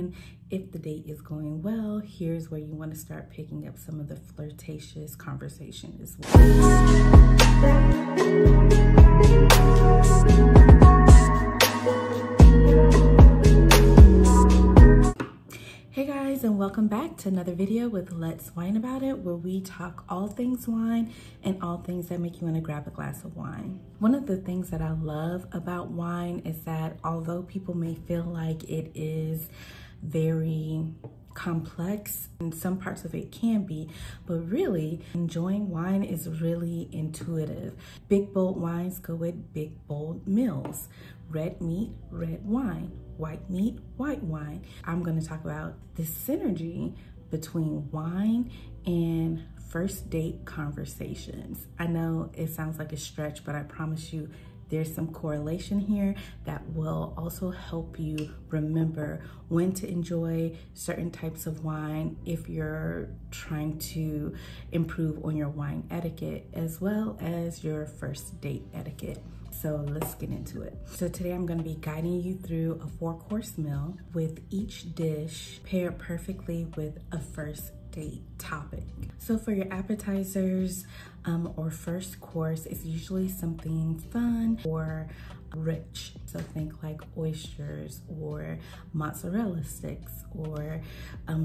then if the date is going well, here's where you want to start picking up some of the flirtatious conversation as well. Hey guys, and welcome back to another video with Let's Wine About It, where we talk all things wine and all things that make you want to grab a glass of wine. One of the things that I love about wine is that although people may feel like it is very complex, and some parts of it can be, but really enjoying wine is really intuitive. Big bold wines go with big bold meals. Red meat, red wine. White meat, white wine. I'm going to talk about the synergy between wine and first date conversations. I know it sounds like a stretch, but I promise you there's some correlation here that will also help you remember when to enjoy certain types of wine if you're trying to improve on your wine etiquette as well as your first date etiquette. So let's get into it. So today I'm going to be guiding you through a 4-course meal with each dish paired perfectly with a first date topic. So for your appetizers or first course, it's usually something fun or rich. So think like oysters or mozzarella sticks or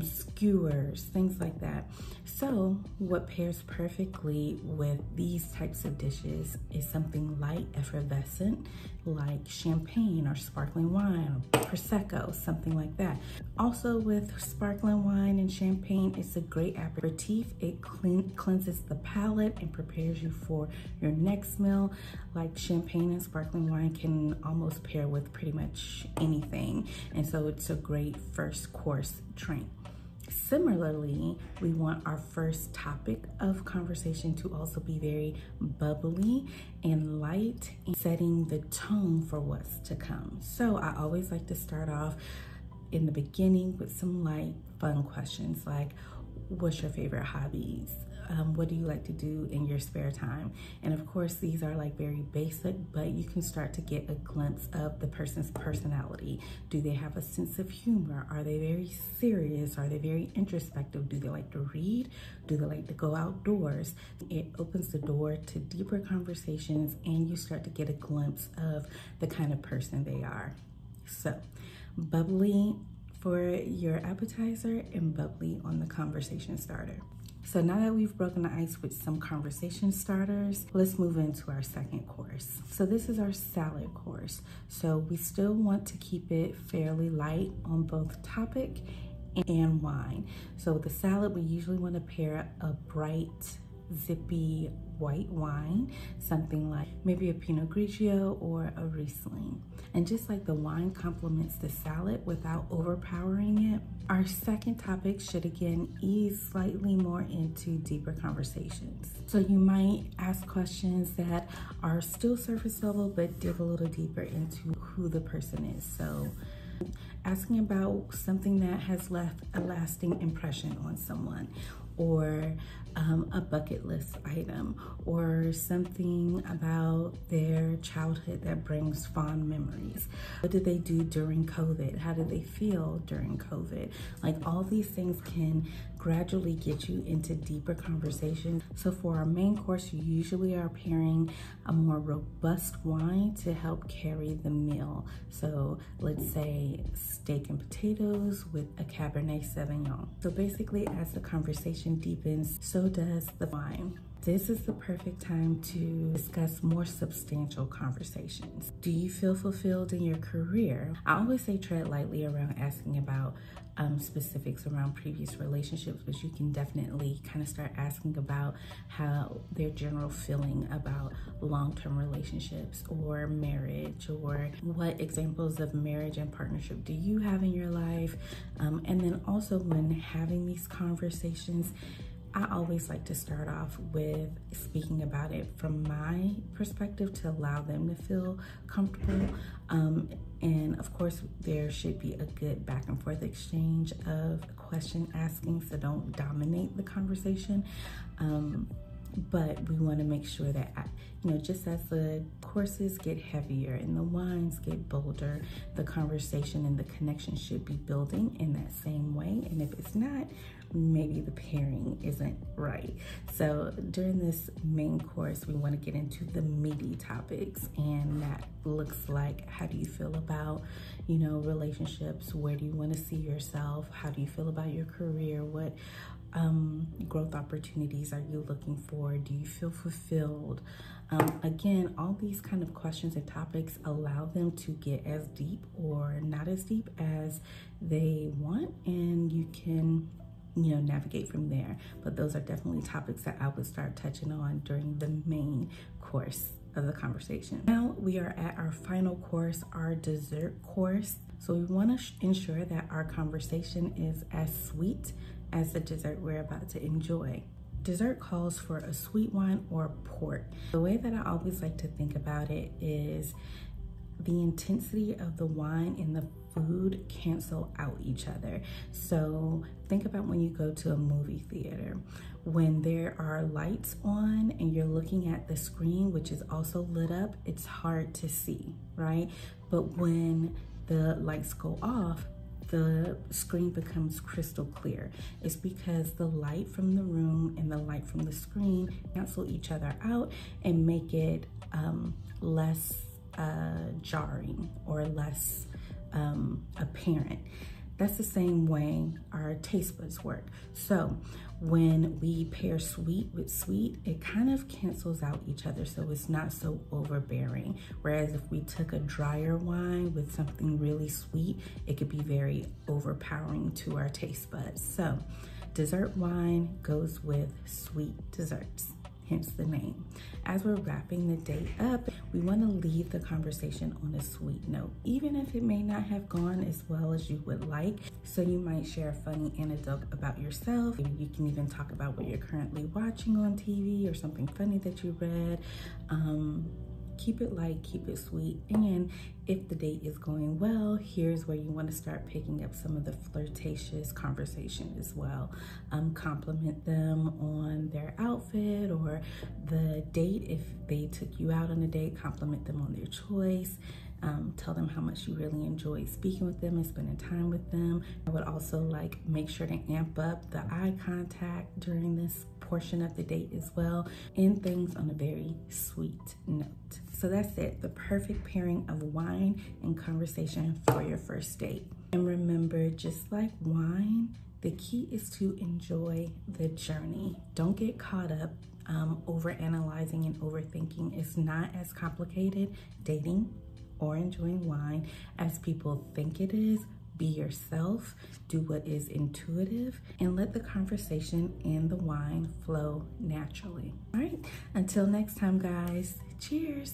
skewers, things like that. So what pairs perfectly with these types of dishes is something light, effervescent, like champagne or sparkling wine or Prosecco, something like that. Also with sparkling wine and champagne, it's a great aperitif. It cleanses the palate and prepares you for your next meal. Like champagne and sparkling wine can almost pair with pretty much anything. And so it's a great first course drink. Similarly, we want our first topic of conversation to also be very bubbly and light, and setting the tone for what's to come. So I always like to start off in the beginning with some light, fun questions like, what's your favorite hobbies? What do you like to do in your spare time? And of course, these are like very basic, but you can start to get a glimpse of the person's personality. Do they have a sense of humor? Are they very serious? Are they very introspective? Do they like to read? Do they like to go outdoors? It opens the door to deeper conversations, and you start to get a glimpse of the kind of person they are. So, bubbly for your appetizer and bubbly on the conversation starter. So now that we've broken the ice with some conversation starters, let's move into our second course. So this is our salad course. So we still want to keep it fairly light on both topic and wine. So with the salad, we usually want to pair a bright, zippy white wine, something like maybe a Pinot Grigio or a Riesling. And just like the wine complements the salad without overpowering it, our second topic should again ease slightly more into deeper conversations. So you might ask questions that are still surface level, but dig a little deeper into who the person is. So asking about something that has left a lasting impression on someone, or a bucket list item, or something about their childhood that brings fond memories. What did they do during COVID? How did they feel during COVID? Like all these things can gradually get you into deeper conversations. So for our main course, you usually are pairing a more robust wine to help carry the meal. So let's say steak and potatoes with a Cabernet Sauvignon. So basically, as the conversation deepens, so does the wine. This is the perfect time to discuss more substantial conversations. Do you feel fulfilled in your career? I always say tread lightly around asking about specifics around previous relationships, but you can definitely kind of start asking about how their general feeling about long-term relationships or marriage, or what examples of marriage and partnership do you have in your life? And then also when having these conversations, I always like to start off with speaking about it from my perspective to allow them to feel comfortable. And of course, there should be a good back and forth exchange of question asking, so don't dominate the conversation. But we want to make sure that, you know, just as the courses get heavier and the wines get bolder, the conversation and the connection should be building in that same way. And if it's not, maybe the pairing isn't right. So during this main course, we want to get into the meaty topics, and that looks like, how do you feel about, you know, relationships? Where do you want to see yourself? How do you feel about your career? What growth opportunities are you looking for? Do you feel fulfilled? Again, all these kind of questions and topics allow them to get as deep or not as deep as they want, and you can, you know, navigate from there. But those are definitely topics that I would start touching on during the main course of the conversation. Now we are at our final course, our dessert course. So we want to ensure that our conversation is as sweet as the dessert we're about to enjoy. Dessert calls for a sweet wine or port. The way that I always like to think about it is the intensity of the wine and the food cancel out each other. So think about when you go to a movie theater. When there are lights on and you're looking at the screen, which is also lit up, it's hard to see, right? But when the lights go off, the screen becomes crystal clear. It's because the light from the room and the light from the screen cancel each other out and make it less jarring or less apparent. That's the same way our taste buds work. So when we pair sweet with sweet, it kind of cancels out each other, so it's not so overbearing. Whereas if we took a drier wine with something really sweet, it could be very overpowering to our taste buds. So dessert wine goes with sweet desserts, hence the name. As we're wrapping the date up, we want to leave the conversation on a sweet note, even if it may not have gone as well as you would like. So you might share a funny anecdote about yourself. You can even talk about what you're currently watching on TV or something funny that you read. Keep it light, keep it sweet. And if the date is going well, here's where you want to start picking up some of the flirtatious conversation as well. Compliment them on their outfit or the date. If they took you out on a date, compliment them on their choice. Tell them how much you really enjoy speaking with them and spending time with them. I would also make sure to amp up the eye contact during this portion of the date as well, and things on a very sweet note. So that's it, the perfect pairing of wine and conversation for your first date. And remember, just like wine, the key is to enjoy the journey. Don't get caught up over analyzing and overthinking. It's not as complicated dating or enjoying wine as people think it is. Be yourself, do what is intuitive, and let the conversation and the wine flow naturally. All right, until next time, guys, cheers.